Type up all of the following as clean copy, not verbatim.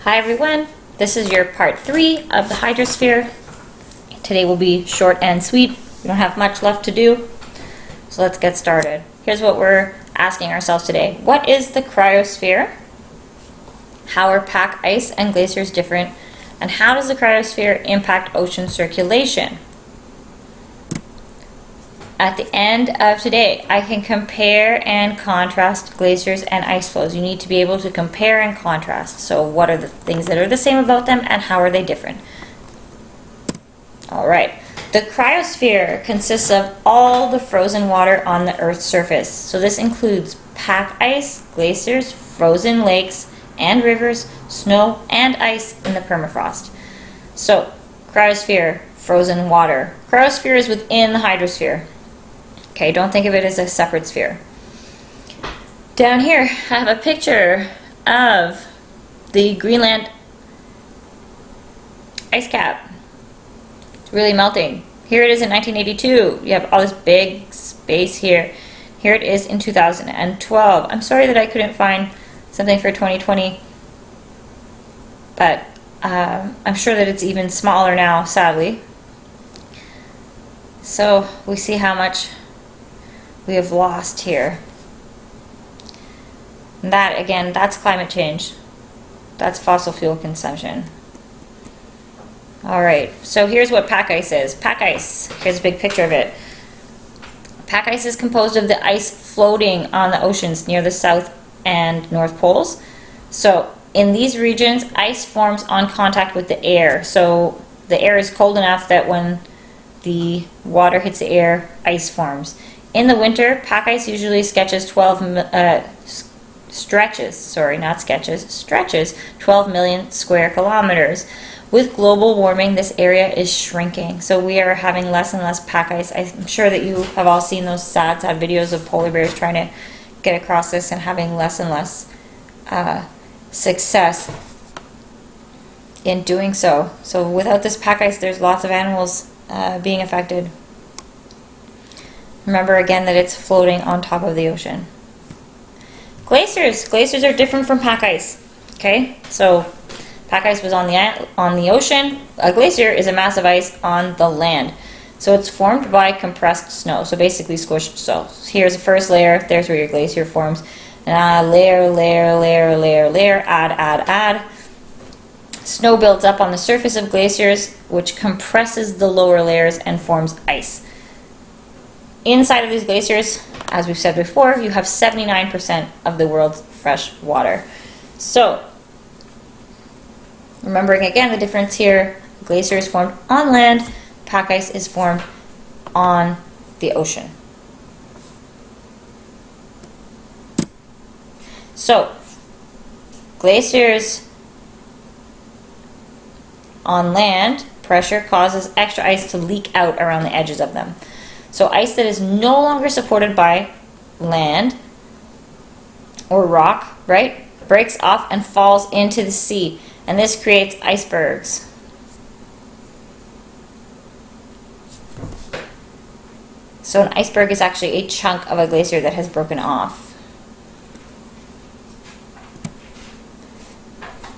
Hi everyone, this is your part 3 of the Hydrosphere. Today will be short and sweet. We don't have much left to do, so let's get started. Here's what we're asking ourselves today. What is the cryosphere? How are pack ice and glaciers different? And how does the cryosphere impact ocean circulation? At the end of today, I can compare and contrast glaciers and ice flows. You need to be able to compare and contrast. So what are the things that are the same about them and how are they different? All right. The cryosphere consists of all the frozen water on the Earth's surface. So this includes pack ice, glaciers, frozen lakes and rivers, snow and ice in the permafrost. So cryosphere, frozen water. Cryosphere is within the hydrosphere. Okay, don't think of it as a separate sphere. Down here, I have a picture of the Greenland ice cap. It's really melting. Here it is in 1982. You have all this big space here. Here it is in 2012. I'm sorry that I couldn't find something for 2020, but I'm sure that it's even smaller now, sadly. So we see how much we have lost here. And that, again, that's climate change. That's fossil fuel consumption. Alright, so here's what pack ice is. Pack ice, here's a big picture of it. Pack ice is composed of the ice floating on the oceans near the south and north poles. So in these regions, ice forms on contact with the air. So the air is cold enough that when the water hits the air, ice forms. In the winter, pack ice usually stretches 12 million square kilometers. With global warming, this area is shrinking. So we are having less and less pack ice. I'm sure that you have all seen those sad videos of polar bears trying to get across this and having less and less success in doing so. So without this pack ice, there's lots of animals being affected. Remember again that it's floating on top of the ocean. Glaciers. Glaciers are different from pack ice. Okay, so pack ice was on the ocean. A glacier is a mass of ice on the land. So it's formed by compressed snow. So basically squished snow. Here's the first layer. There's where your glacier forms. And layer, add. Snow builds up on the surface of glaciers, which compresses the lower layers and forms ice. Inside of these glaciers, as we've said before, you have 79% of the world's fresh water. So, remembering again the difference here, glacier is formed on land, pack ice is formed on the ocean. So, glaciers on land, pressure causes extra ice to leak out around the edges of them. So ice that is no longer supported by land or rock, right, breaks off and falls into the sea. And this creates icebergs. So an iceberg is actually a chunk of a glacier that has broken off.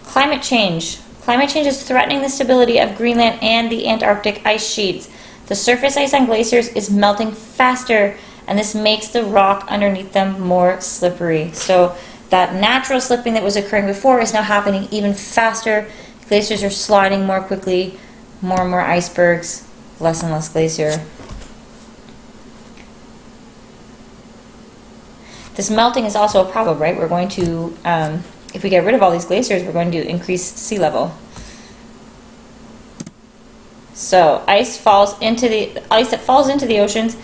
Climate change. Climate change is threatening the stability of Greenland and the Antarctic ice sheets. The surface ice on glaciers is melting faster, and this makes the rock underneath them more slippery. So that natural slipping that was occurring before is now happening even faster. Glaciers are sliding more quickly, more and more icebergs, less and less glacier. This melting is also a problem, right? We're going to, if we get rid of all these glaciers, we're going to increase sea level. So ice that falls into the oceans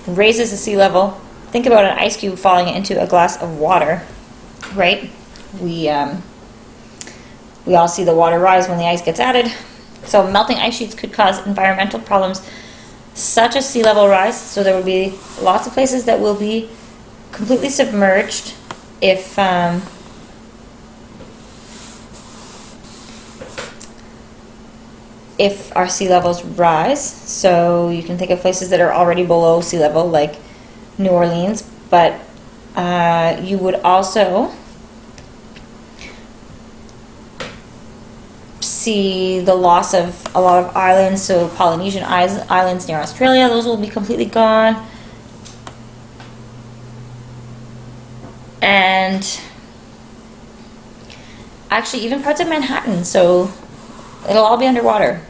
raises the sea level. Think about an ice cube falling into a glass of water, right? We all see the water rise when the ice gets added. So melting ice sheets could cause environmental problems such as sea level rise. So there will be lots of places that will be completely submerged if our sea levels rise. So you can think of places that are already below sea level, like New Orleans, but you would also see the loss of a lot of islands, so Polynesian islands near Australia, those will be completely gone. And actually even parts of Manhattan, so it'll all be underwater.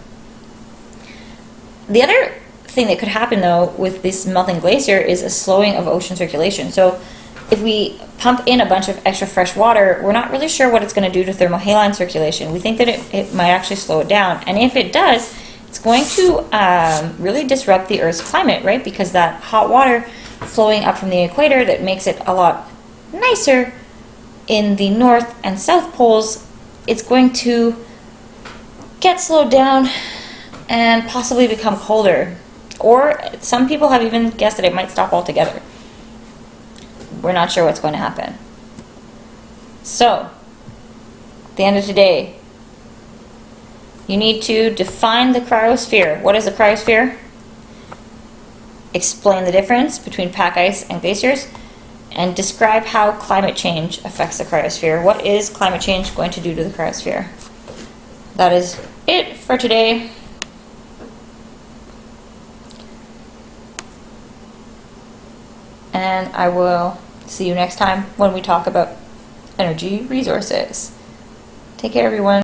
The other thing that could happen though with this melting glacier is a slowing of ocean circulation. So if we pump in a bunch of extra fresh water, we're not really sure what it's going to do to thermohaline circulation. We think that it might actually slow it down. And if it does, it's going to really disrupt the Earth's climate, right? Because that hot water flowing up from the equator that makes it a lot nicer in the north and south poles, it's going to get slowed down and possibly become colder. Or some people have even guessed that it might stop altogether. We're not sure what's going to happen. So, at the end of today, you need to define the cryosphere. What is a cryosphere? Explain the difference between pack ice and glaciers, and describe how climate change affects the cryosphere. What is climate change going to do to the cryosphere? That is it for today. And I will see you next time when we talk about energy resources. Take care, everyone.